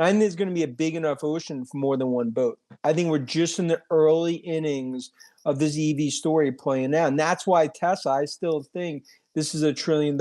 And I think there's going to be a big enough ocean for more than one boat. I think we're just in the early innings of this EV story playing out. And that's why Tesla, I still think this is $1 trillion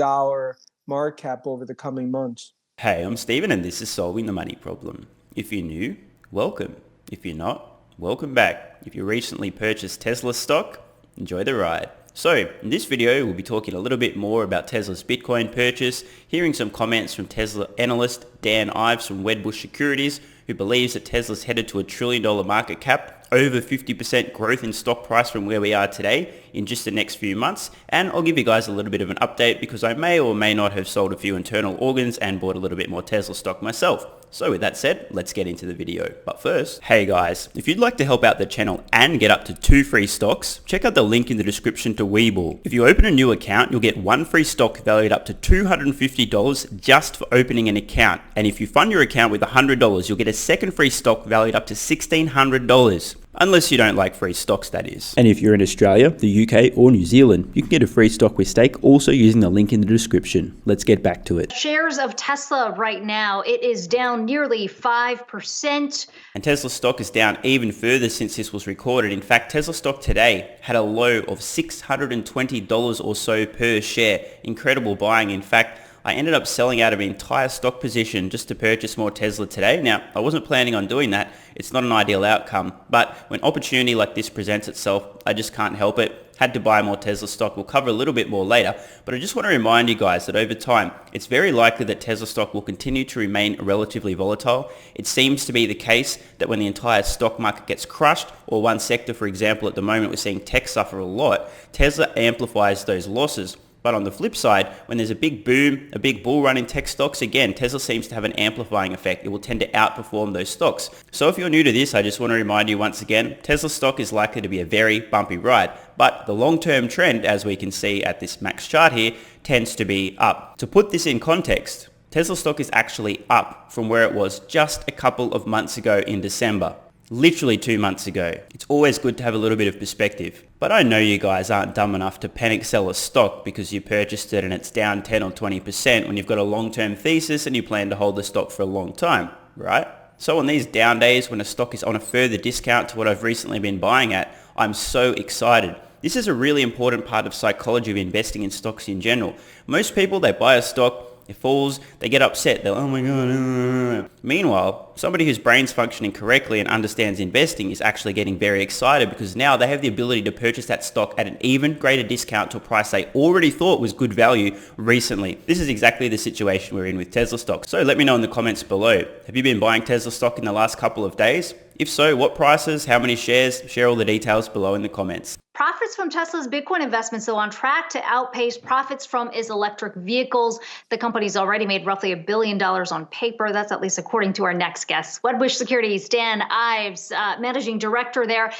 market cap over the coming months. Hey, I'm Steven and this is Solving the Money Problem. If you're new, welcome. If you're not, welcome back. If you recently purchased Tesla stock, enjoy the ride. So, in this video, we'll be talking a little bit more about Tesla's Bitcoin purchase, hearing some comments from Tesla analyst Dan Ives from Wedbush Securities, who believes that Tesla's headed to $1 trillion market cap, over 50% growth in stock price from where we are today in just the next few months. And I'll give you guys a little bit of an update because I may or may not have sold a few internal organs and bought a little bit more Tesla stock myself. So with that said, let's get into the video. But first, hey guys, if you'd like to help out the channel and get up to 2 free stocks, check out the link in the description to WeBull. If you open a new account, you'll get 1 free stock valued up to $250 just for opening an account. And if you fund your account with $100, you'll get a second free stock valued up to $1,600. Unless you don't like free stocks, that is. And if you're in Australia, the UK or New Zealand, you can get a free stock with stake also using the link in the description. Let's get back to it. Shares of Tesla right now, it is down nearly 5%. And Tesla stock is down even further since this was recorded. In fact, Tesla stock today had a low of $620 or so per share. Incredible buying. In fact, I ended up selling out of an entire stock position just to purchase more Tesla today. Now, I wasn't planning on doing that. It's not an ideal outcome, but when opportunity like this presents itself, I just can't help it. Had to buy more Tesla stock. We'll cover a little bit more later, but I just want to remind you guys that over time, it's very likely that Tesla stock will continue to remain relatively volatile. It seems to be the case that when the entire stock market gets crushed, or one sector, for example, at the moment we're seeing tech suffer a lot, Tesla amplifies those losses. But on the flip side, when there's a big boom, a big bull run in tech stocks, again, Tesla seems to have an amplifying effect. It will tend to outperform those stocks. So if you're new to this, I just want to remind you once again, Tesla stock is likely to be a very bumpy ride. But the long-term trend, as we can see at this max chart here, tends to be up. To put this in context, Tesla stock is actually up from where it was just a couple of months ago in December. Literally 2 months ago. It's always good to have a little bit of perspective. But I know you guys aren't dumb enough to panic sell a stock because you purchased it and it's down 10 or 20% when you've got a long-term thesis and you plan to hold the stock for a long time, right? So on these down days when a stock is on a further discount to what I've recently been buying at, I'm so excited. This is a really important part of psychology of investing in stocks in general. Most people, they buy a stock, it falls, they get upset, they're, oh my god. Meanwhile, somebody whose brain's functioning correctly and understands investing is actually getting very excited because now they have the ability to purchase that stock at an even greater discount to a price they already thought was good value recently. This is exactly the situation we're in with Tesla stock. So let me know in the comments below. Have you been buying Tesla stock in the last couple of days? If so, what prices, how many shares? Share all the details below in the comments. Profits from Tesla's Bitcoin investments, though, on track to outpace profits from its electric vehicles. The company's already made roughly $1 billion on paper. That's at least according to our next guest. Wedbush Securities, Dan Ives, managing director there.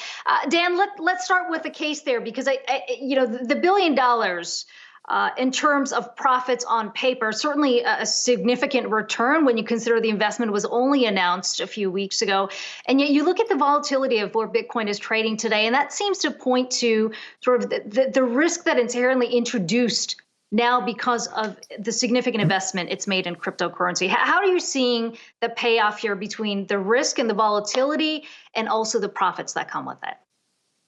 Dan, let's start with the case there because the $1 billion in terms of profits on paper, certainly a significant return when you consider the investment was only announced a few weeks ago. And yet you look at the volatility of where Bitcoin is trading today, and that seems to point to sort of the risk that inherently introduced now because of the significant investment it's made in cryptocurrency. How are you seeing the payoff here between the risk and the volatility and also the profits that come with it?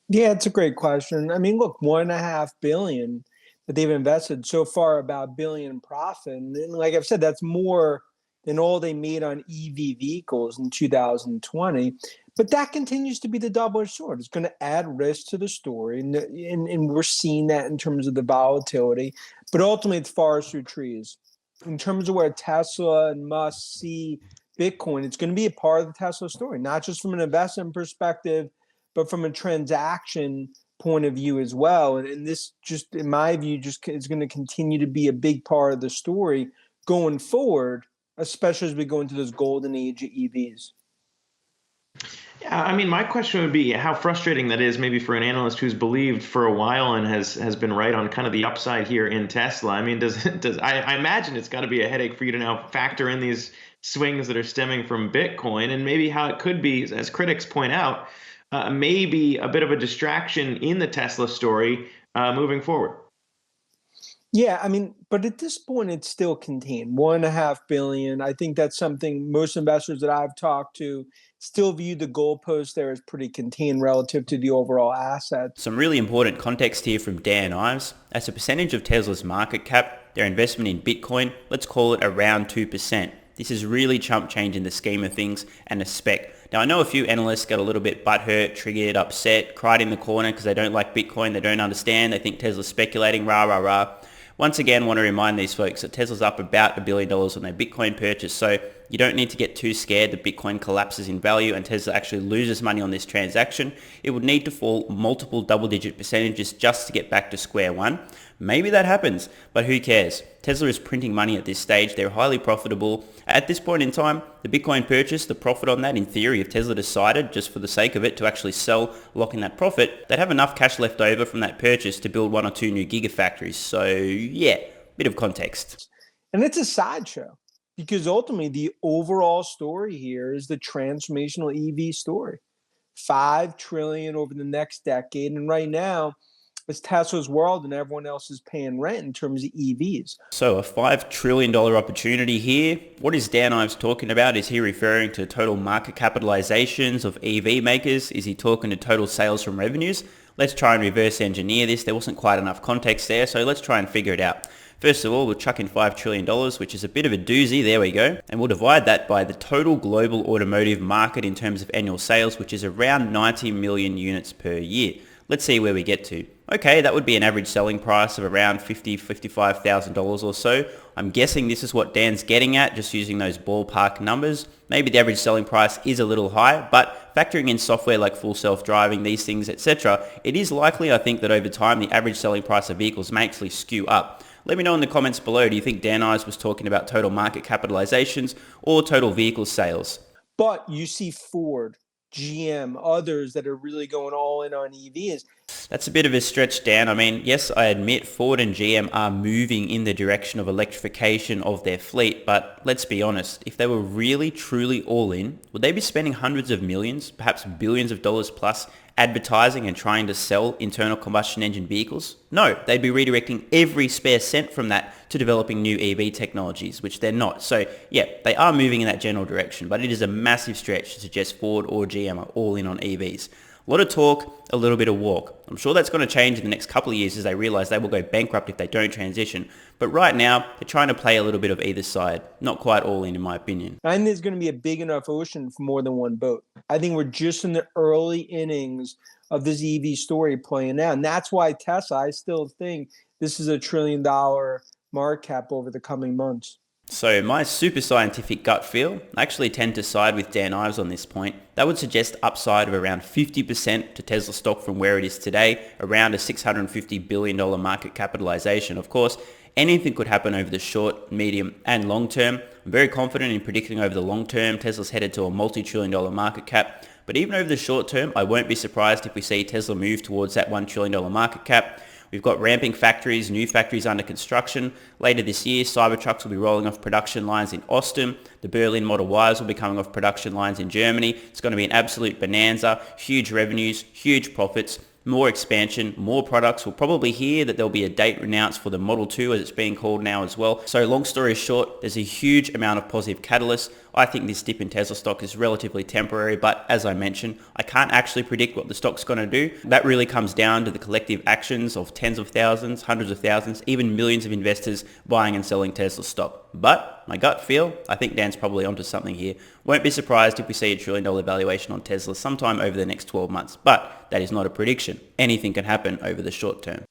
Yeah, it's a great question. I mean, look, $1.5 billion that they've invested so far, about $1 billion in profit. And like I've said, that's more than all they made on EV vehicles in 2020. But that continues to be the double-edged sword. It's going to add risk to the story. And we're seeing that in terms of the volatility. But ultimately, it's forest through trees. In terms of where Tesla and Musk see Bitcoin, it's going to be a part of the Tesla story, not just from an investment perspective, but from a transaction point of view as well. And this just, in my view, just is going to continue to be a big part of the story going forward, especially as we go into this golden age of EVs. Yeah, I mean, my question would be how frustrating that is maybe for an analyst who's believed for a while and has been right on kind of the upside here in Tesla. I mean, I imagine it's got to be a headache for you to now factor in these swings that are stemming from Bitcoin, and maybe how it could be, as critics point out, maybe a bit of a distraction in the Tesla story moving forward. Yeah, I mean, but at this point, it's still contained. 1.5 billion. I think that's something most investors that I've talked to still view the goalpost there as pretty contained relative to the overall assets. Some really important context here from Dan Ives. As a percentage of Tesla's market cap, their investment in Bitcoin, let's call it around 2%. This is really chump change in the scheme of things and a spec. Now, I know a few analysts got a little bit butthurt, triggered, upset, cried in the corner because they don't like Bitcoin, they don't understand, they think Tesla's speculating, rah, rah, rah. Once again, want to remind these folks that Tesla's up about $1 billion on their Bitcoin purchase, so you don't need to get too scared that Bitcoin collapses in value and Tesla actually loses money on this transaction. It would need to fall multiple double-digit percentages just to get back to square one. Maybe that happens, but who cares? Tesla is printing money at this stage. They're highly profitable. At this point in time, the Bitcoin purchase, the profit on that, in theory, if Tesla decided, just for the sake of it, to actually sell, lock in that profit, they'd have enough cash left over from that purchase to build 1 or 2 new gigafactories. So yeah, bit of context. And it's a sideshow because ultimately the overall story here is the transformational EV story. 5 trillion over the next decade. And right now, it's Tesla's world and everyone else is paying rent in terms of EVs. So a $5 trillion opportunity here. What is Dan Ives talking about? Is he referring to total market capitalizations of EV makers? Is he talking to total sales from revenues? Let's try and reverse engineer this. There wasn't quite enough context there, so let's try and figure it out. First of all, we'll chuck in $5 trillion, which is a bit of a doozy. There we go. And we'll divide that by the total global automotive market in terms of annual sales, which is around 90 million units per year. Let's see where we get to. Okay, that would be an average selling price of around $50,000, $55,000 or so. I'm guessing this is what Dan's getting at, just using those ballpark numbers. Maybe the average selling price is a little high, but factoring in software like full self-driving, these things, etc., it is likely, I think, that over time the average selling price of vehicles may actually skew up. Let me know in the comments below, do you think Dan Ives was talking about total market capitalizations or total vehicle sales? But you see Ford, GM, others that are really going all in on EVs. That's a bit of a stretch, Dan. I mean, yes, I admit Ford and GM are moving in the direction of electrification of their fleet, but let's be honest, if they were really, truly all in, would they be spending hundreds of millions, perhaps billions of dollars plus, advertising and trying to sell internal combustion engine vehicles? No, they'd be redirecting every spare cent from that to developing new EV technologies, which they're not. So yeah, they are moving in that general direction, but it is a massive stretch to suggest Ford or GM are all in on EVs. A lot of talk, a little bit of walk. I'm sure that's going to change in the next couple of years as they realize they will go bankrupt if they don't transition. But right now, they're trying to play a little bit of either side. Not quite all in my opinion. I think there's going to be a big enough ocean for more than one boat. I think we're just in the early innings of this EV story playing out. And that's why Tesla, I still think this is $1 trillion market cap over the coming months. So my super scientific gut feel, I actually tend to side with Dan Ives on this point. That would suggest upside of around 50% to Tesla stock from where it is today, around a $650 billion market capitalization. Of course, anything could happen over the short, medium, and long term. I'm very confident in predicting over the long term, Tesla's headed to a multi-trillion dollar market cap. But even over the short term, I won't be surprised if we see Tesla move towards that $1 trillion market cap. We've got ramping factories, new factories under construction. Later this year, Cybertrucks will be rolling off production lines in Austin. The Berlin Model Ys will be coming off production lines in Germany. It's going to be an absolute bonanza, huge revenues, huge profits, more expansion, more products. We'll probably hear that there'll be a date announced for the Model 2 as it's being called now as well. So long story short, there's a huge amount of positive catalysts. I think this dip in Tesla stock is relatively temporary, but as I mentioned, I can't actually predict what the stock's going to do. That really comes down to the collective actions of tens of thousands, hundreds of thousands, even millions of investors buying and selling Tesla stock. But my gut feel, I think Dan's probably onto something here. Won't be surprised if we see $1 trillion valuation on Tesla sometime over the next 12 months, but that is not a prediction. Anything can happen over the short term.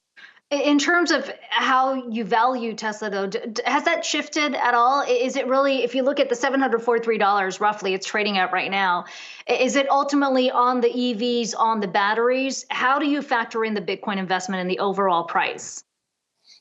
In terms of how you value Tesla, though, has that shifted at all? Is it really, if you look at the $743 roughly it's trading at right now, is it ultimately on the EVs, on the batteries? How do you factor in the Bitcoin investment in the overall price?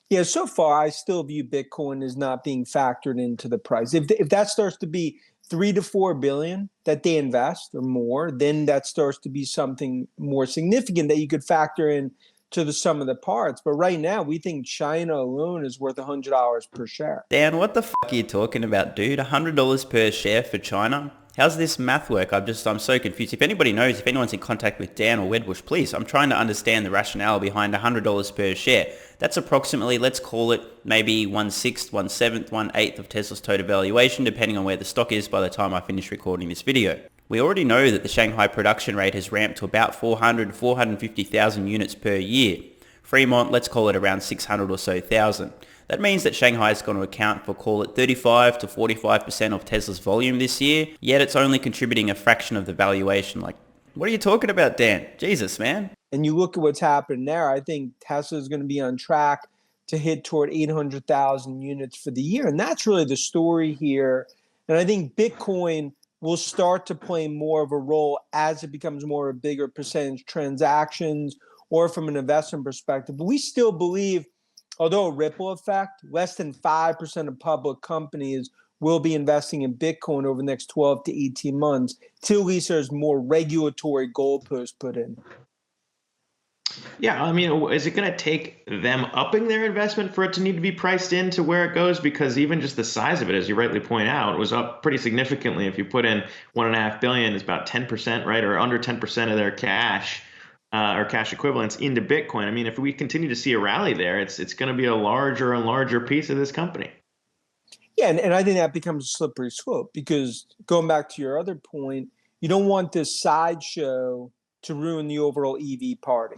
Yeah, so far, I still view Bitcoin as not being factored into the price. If that starts to be 3 to 4 billion that they invest or more, then that starts to be something more significant that you could factor in to the sum of the parts. But right now, we think China alone is worth $100 per share. Dan, what the fuck are you talking about, dude? $100 per share for China? How's this math work? I'm so confused. If anybody knows, if anyone's in contact with Dan or Wedbush, please, I'm trying to understand the rationale behind $100 per share. That's approximately, let's call it maybe 1/6, 1/7, 1/8 of Tesla's total valuation, depending on where the stock is by the time I finish recording this video. We already know that the Shanghai production rate has ramped to about 400 to 450,000 units per year. Fremont, let's call it around 600 or so thousand. That means that Shanghai is going to account for, call it 35 to 45% of Tesla's volume this year, yet it's only contributing a fraction of the valuation. Like, what are you talking about, Dan? Jesus, man. And you look at what's happened there, I think Tesla is going to be on track to hit toward 800,000 units for the year. And that's really the story here. And I think Bitcoin will start to play more of a role as it becomes more of a bigger percentage transactions or from an investment perspective. But we still believe, although a ripple effect, less than 5% of public companies will be investing in Bitcoin over the next 12 to 18 months, till at least there's more regulatory goalposts put in. Yeah, I mean, is it going to take them upping their investment for it to need to be priced into where it goes? Because even just the size of it, as you rightly point out, was up pretty significantly. If you put in $1.5 billion, it's about 10%, right, or under 10% of their cash or cash equivalents into Bitcoin. I mean, if we continue to see a rally there, it's going to be a larger and larger piece of this company. Yeah, and I think that becomes a slippery slope because going back to your other point, you don't want this sideshow to ruin the overall EV party.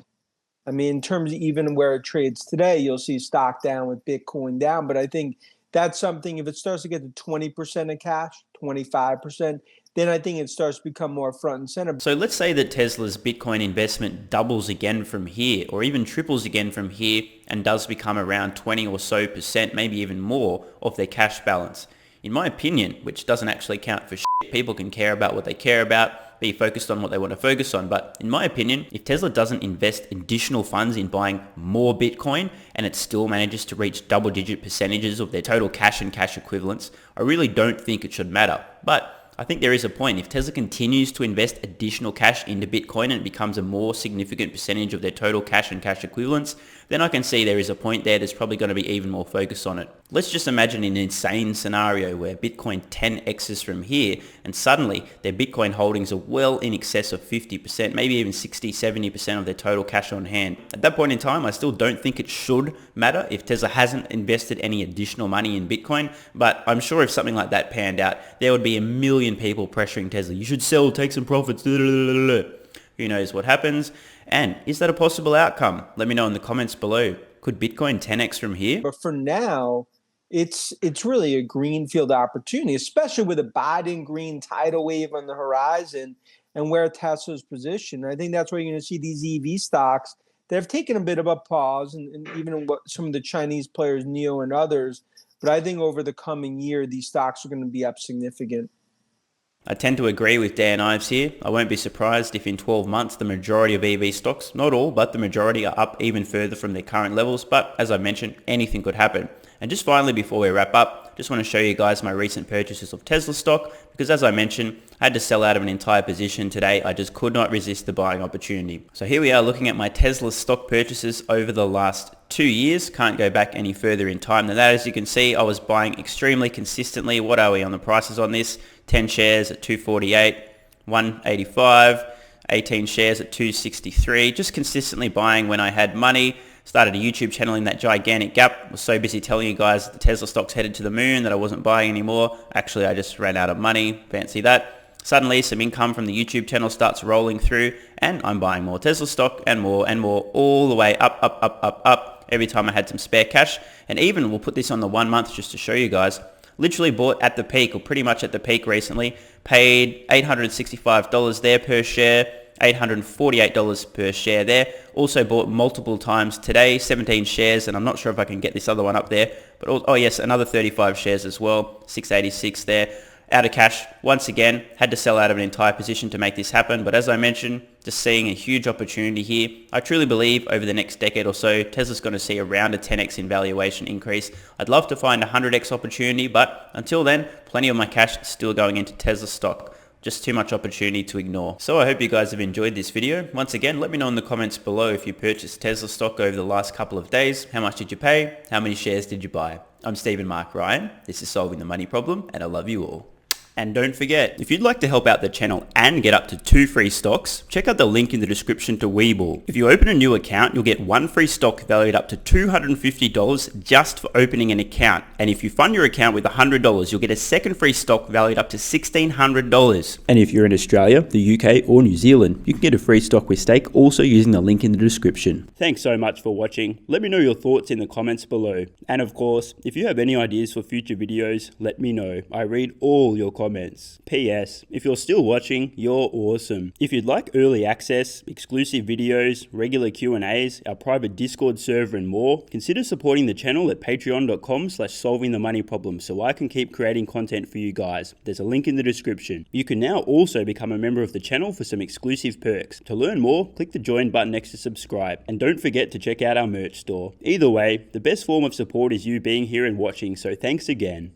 I mean, in terms of even where it trades today, you'll see stock down with Bitcoin down. But I think that's something, if it starts to get to 20% of cash, 25%, then I think it starts to become more front and center. So let's say that Tesla's Bitcoin investment doubles again from here, or even triples again from here, and does become around 20 or so percent, maybe even more, of their cash balance. In my opinion, which doesn't actually count for shit, people can care about what they care about, be focused on what they want to focus on. But in my opinion, if Tesla doesn't invest additional funds in buying more Bitcoin and it still manages to reach double-digit percentages of their total cash and cash equivalents, I really don't think it should matter. But I think there is a point. If Tesla continues to invest additional cash into Bitcoin and it becomes a more significant percentage of their total cash and cash equivalents, then I can see there is a point there that's probably going to be even more focus on it. Let's just imagine an insane scenario where Bitcoin 10x's from here and suddenly their Bitcoin holdings are well in excess of 50%, maybe even 60, 70% of their total cash on hand. At that point in time, I still don't think it should matter if Tesla hasn't invested any additional money in Bitcoin, but I'm sure if something like that panned out, there would be a million people pressuring Tesla. You should sell, take some profits. Who knows what happens? And is that a possible outcome? Let me know in the comments below. Could Bitcoin 10x from here? But for now, it's really a greenfield opportunity, especially with a Biden green tidal wave on the horizon and where Tesla's positioned. I think that's where you're going to see these EV stocks that have taken a bit of a pause, and even what some of the Chinese players, NIO and others. But I think over the coming year, these stocks are going to be up significant. I tend to agree with Dan Ives here. I won't be surprised if in 12 months the majority of EV stocks, not all, but the majority are up even further from their current levels. But as I mentioned, anything could happen. And just finally, before we wrap up, just want to show you guys my recent purchases of Tesla stock, because as I mentioned, I had to sell out of an entire position today. I just could not resist the buying opportunity. So here we are looking at my Tesla stock purchases over the last 2 years. Can't go back any further in time than that. As you can see, I was buying extremely consistently. What are we on the prices on this? 10 shares at 248, 185, 18 shares at 263. Just consistently buying when I had money. Started a YouTube channel in that gigantic gap. Was so busy telling you guys that the Tesla stock's headed to the moon that I wasn't buying anymore. Actually, I just ran out of money. Fancy that. Suddenly, some income from the YouTube channel starts rolling through, and I'm buying more Tesla stock and more, all the way up, every time I had some spare cash. And even, we'll put this on the 1 month just to show you guys, literally bought at the peak, or pretty much at the peak recently, paid $865 there per share, $848 per share there. Also bought multiple times today, 17 shares, and I'm not sure if I can get this other one up there, but oh yes, another 35 shares as well, 686 there. Out of cash, once again, had to sell out of an entire position to make this happen, but as I mentioned, just seeing a huge opportunity here. I truly believe over the next decade or so, Tesla's going to see around a 10x in valuation increase. I'd love to find a 100x opportunity, but until then, plenty of my cash is still going into Tesla stock. Just too much opportunity to ignore. So I hope you guys have enjoyed this video. Once again, let me know in the comments below if you purchased Tesla stock over the last couple of days. How much did you pay? How many shares did you buy? I'm Stephen Mark Ryan. This is Solving the Money Problem, and I love you all. And don't forget, if you'd like to help out the channel and get up to 2 free stocks, check out the link in the description to WeBull. If you open a new account, you'll get 1 free stock valued up to $250 just for opening an account. And if you fund your account with $100, you'll get a second free stock valued up to $1,600. And if you're in Australia, the UK or New Zealand, you can get a free stock with stake also using the link in the description. Thanks so much for watching. Let me know your thoughts in the comments below. And of course, if you have any ideas for future videos, let me know. I read all your comments. P.S. If you're still watching, you're awesome. If you'd like early access, exclusive videos, regular Q&As, our private Discord server and more, consider supporting the channel at patreon.com/solvingthemoneyproblem so I can keep creating content for you guys. There's a link in the description. You can now also become a member of the channel for some exclusive perks. To learn more, click the join button next to subscribe. And don't forget to check out our merch store. Either way, the best form of support is you being here and watching, so thanks again.